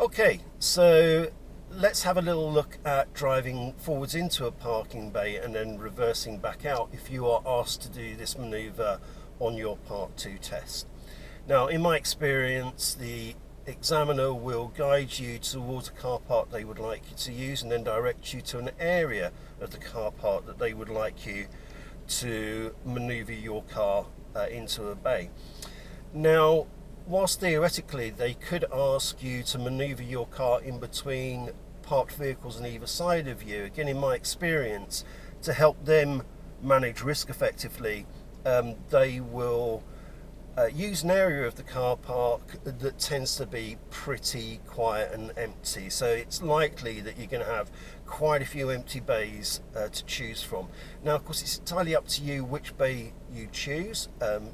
Okay, so let's have a little look at driving forwards into a parking bay and then reversing back out if you are asked to do this manoeuvre on your Part 2 test. Now, in my experience, the examiner will guide you towards a car park they would like you to use and then direct you to an area of the car park that they would like you to manoeuvre your car into a bay. Now, whilst theoretically they could ask you to manoeuvre your car in between parked vehicles on either side of you, again, in my experience, to help them manage risk effectively, they will use an area of the car park that tends to be pretty quiet and empty. So it's likely that you're going to have quite a few empty bays to choose from. Now, of course, it's entirely up to you which bay you choose.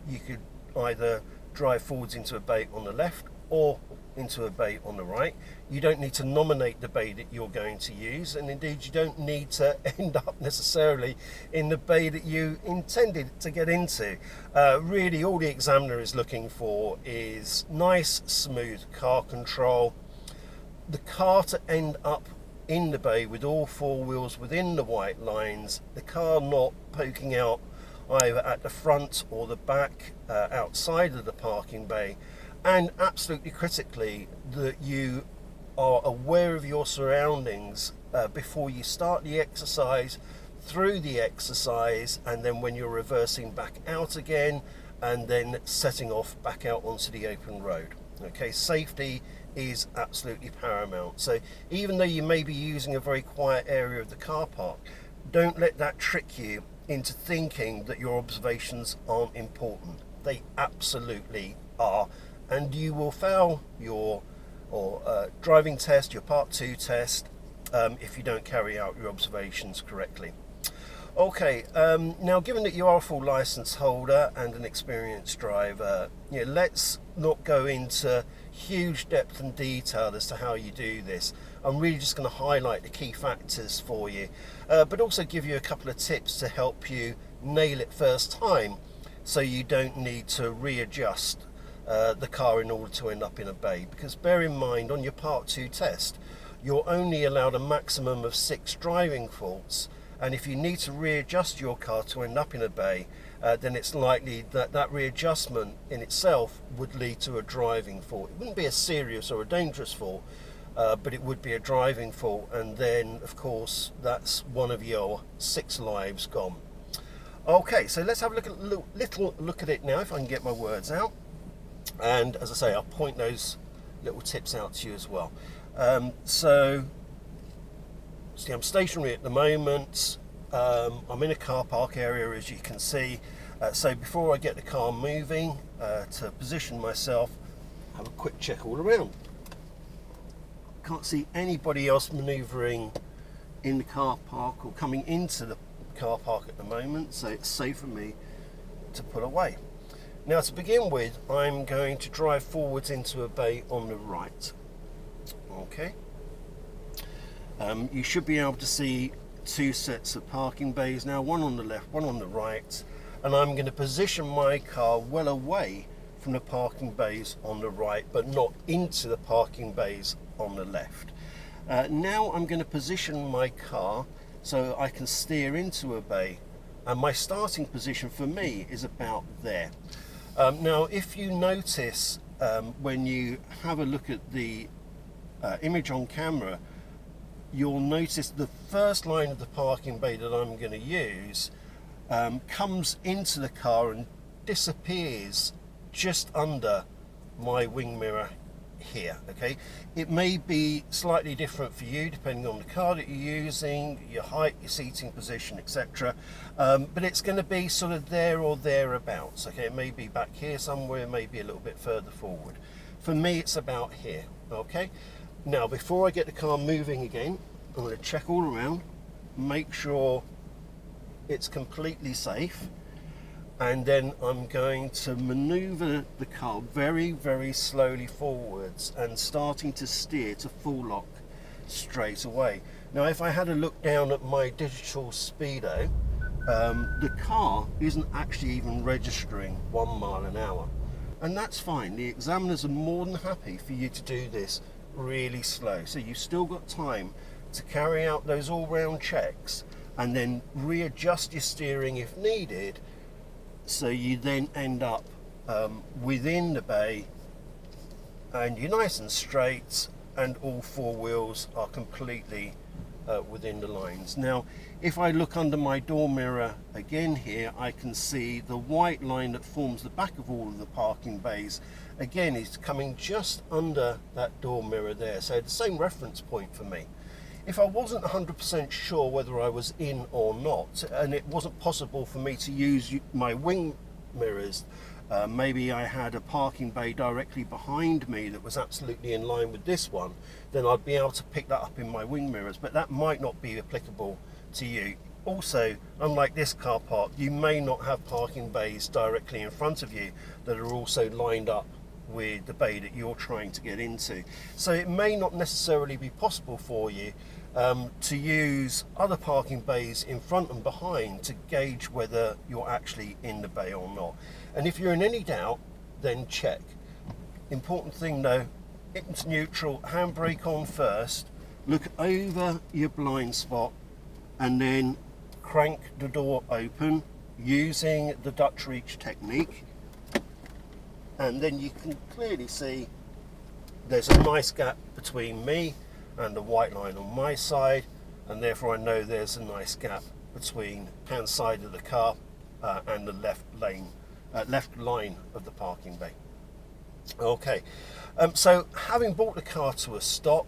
You could either drive forwards into a bay on the left or into a bay on the right. You don't need to nominate the bay that you're going to use, and indeed you don't need to end up necessarily in the bay that you intended to get into. Really, all the examiner is looking for is nice, smooth car control, the car to end up in the bay with all four wheels within the white lines, the car not poking out either at the front or the back outside of the parking bay, and absolutely critically that you are aware of your surroundings before you start the exercise, through the exercise, and then when you're reversing back out again and then setting off back out onto the open road. Okay, safety is absolutely paramount. So even though you may be using a very quiet area of the car park, don't let that trick you into thinking that your observations aren't important. They absolutely are, and you will fail your driving test, your Part 2 test, if you don't carry out your observations correctly. Okay, now given that you are a full license holder and an experienced driver, let's not go into huge depth and detail as to how you do this. I'm really just going to highlight the key factors for you, but also give you a couple of tips to help you nail it first time, so you don't need to readjust the car in order to end up in a bay. Because bear in mind, on your Part 2 test, you're only allowed a maximum of 6 driving faults, and if you need to readjust your car to end up in a bay, then it's likely that that readjustment in itself would lead to a driving fault. It wouldn't be a serious or a dangerous fault, but it would be a driving fault, and then of course that's one of your 6 lives gone. Okay, so let's have a little look at it now, if I can get my words out. And as I say, I'll point those little tips out to you as well. So see, I'm stationary at the moment. I'm in a car park area, as you can see. So before I get the car moving, to position myself, have a quick check all around. Can't see anybody else manoeuvring in the car park or coming into the car park at the moment, so it's safe for me to pull away. Now, to begin with, I'm going to drive forwards into a bay on the right. Okay. You should be able to see 2 sets of parking bays now, one on the left, one on the right, and I'm going to position my car well away from the parking bays on the right, but not into the parking bays on the left. Now I'm going to position my car so I can steer into a bay, and my starting position for me is about there. Now, if you notice when you have a look at the image on camera, you'll notice the first line of the parking bay that I'm going to use comes into the car and disappears just under my wing mirror here. Okay, it may be slightly different for you depending on the car that you're using, your height, your seating position, etc., but it's going to be sort of there or thereabouts. Okay, it may be back here somewhere, maybe a little bit further forward. For me, it's about here. Okay, now before I get the car moving again, I'm going to check all around, make sure it's completely safe, and then I'm going to maneuver the car very, very slowly forwards and starting to steer to full lock straight away. Now, if I had a look down at my digital speedo, the car isn't actually even registering 1 mile an hour, and that's fine. The examiners are more than happy for you to do this really slow. So you've still got time to carry out those all-round checks and then readjust your steering if needed, so you then end up within the bay and you're nice and straight and all four wheels are completely within the lines. Now if I look under my door mirror again here, I can see the white line that forms the back of all of the parking bays again is coming just under that door mirror there, so the same reference point for me. If I wasn't 100% sure whether I was in or not, and it wasn't possible for me to use my wing mirrors, maybe I had a parking bay directly behind me that was absolutely in line with this one, then I'd be able to pick that up in my wing mirrors, but that might not be applicable to you. Also, unlike this car park, you may not have parking bays directly in front of you that are also lined up with the bay that you're trying to get into. So it may not necessarily be possible for you to use other parking bays in front and behind to gauge whether you're actually in the bay or not. And if you're in any doubt, then check. Important thing though, it's neutral, handbrake on first, look over your blind spot and then crank the door open using the Dutch reach technique, and then you can clearly see there's a nice gap between me and the white line on my side, and therefore I know there's a nice gap between hand side of the car and the left line of the parking bay. Okay, so having brought the car to a stop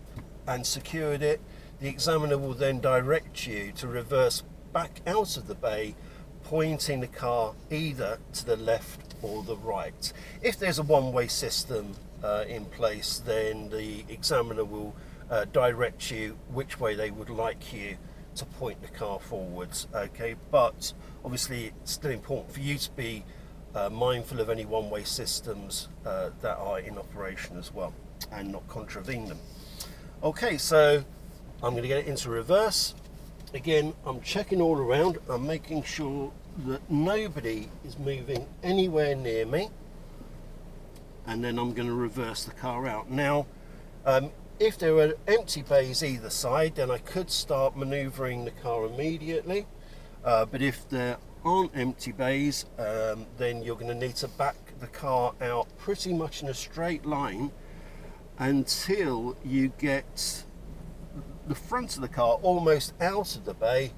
and secured it, the examiner will then direct you to reverse back out of the bay, pointing the car either to the left or the right. If there's a one-way system in place, then the examiner will direct you which way they would like you to point the car forwards. Okay, but obviously it's still important for you to be mindful of any one-way systems that are in operation as well and not contravene them. Okay, so I'm going to get it into reverse. Again, I'm checking all around. I'm making sure that nobody is moving anywhere near me, and then I'm going to reverse the car out. Now, if there are empty bays either side, then I could start maneuvering the car immediately. But if there aren't empty bays, then you're going to need to back the car out pretty much in a straight line until you get the front of the car almost out of the bay,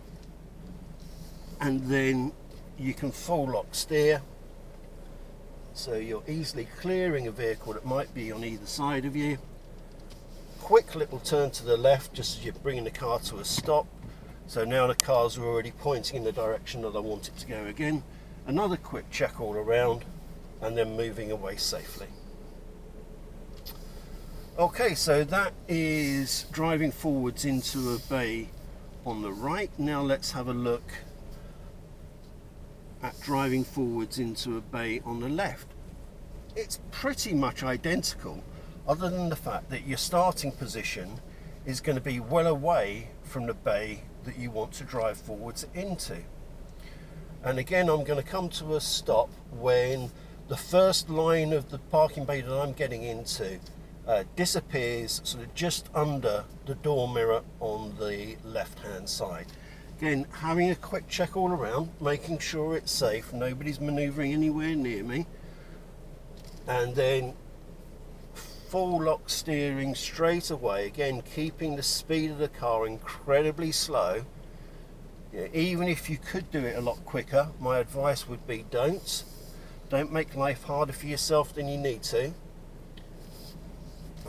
and then you can full lock steer, so you're easily clearing a vehicle that might be on either side of you. Quick little turn to the left just as you're bringing the car to a stop, so now the cars are already pointing in the direction that I want it to go again. Another quick check all around and then moving away safely. Okay, so that is driving forwards into a bay on the right. Now let's have a look at driving forwards into a bay on the left. It's pretty much identical, other than the fact that your starting position is going to be well away from the bay that you want to drive forwards into. And again, I'm going to come to a stop when the first line of the parking bay that I'm getting into disappears sort of just under the door mirror on the left hand side. Again, having a quick check all around, making sure it's safe, nobody's maneuvering anywhere near me, and then full lock steering straight away, again keeping the speed of the car incredibly slow. Even if you could do it a lot quicker, my advice would be don't make life harder for yourself than you need to.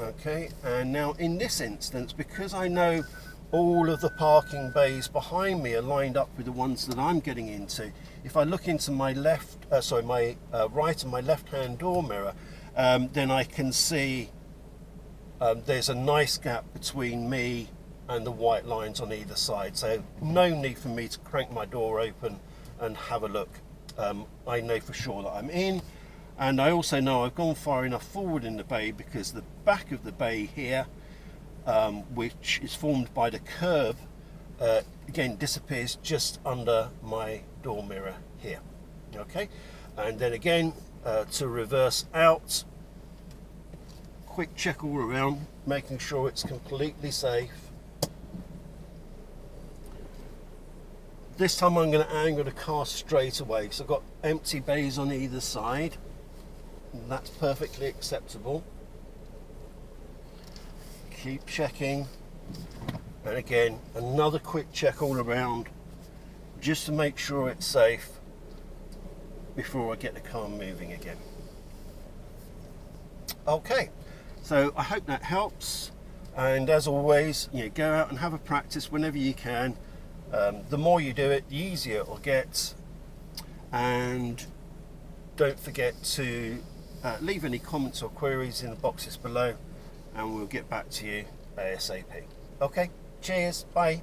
Okay, and now in this instance, because I know all of the parking bays behind me are lined up with the ones that I'm getting into, if I look into my my right and my left hand door mirror, then I can see there's a nice gap between me and the white lines on either side, so no need for me to crank my door open and have a look. I know for sure that I'm in, and I also know I've gone far enough forward in the bay because the back of the bay here, which is formed by the curb, again disappears just under my door mirror here. Okay, and then again to reverse out, quick check all around, making sure it's completely safe. This time I'm going to angle the car straight away because I've got empty bays on either side. And that's perfectly acceptable. Keep checking. And again, another quick check all around just to make sure it's safe before I get the car moving again. Okay, so I hope that helps. And as always, go out and have a practice whenever you can. The more you do it, the easier it'll get. And don't forget to leave any comments or queries in the boxes below, and we'll get back to you ASAP. Okay, cheers, bye.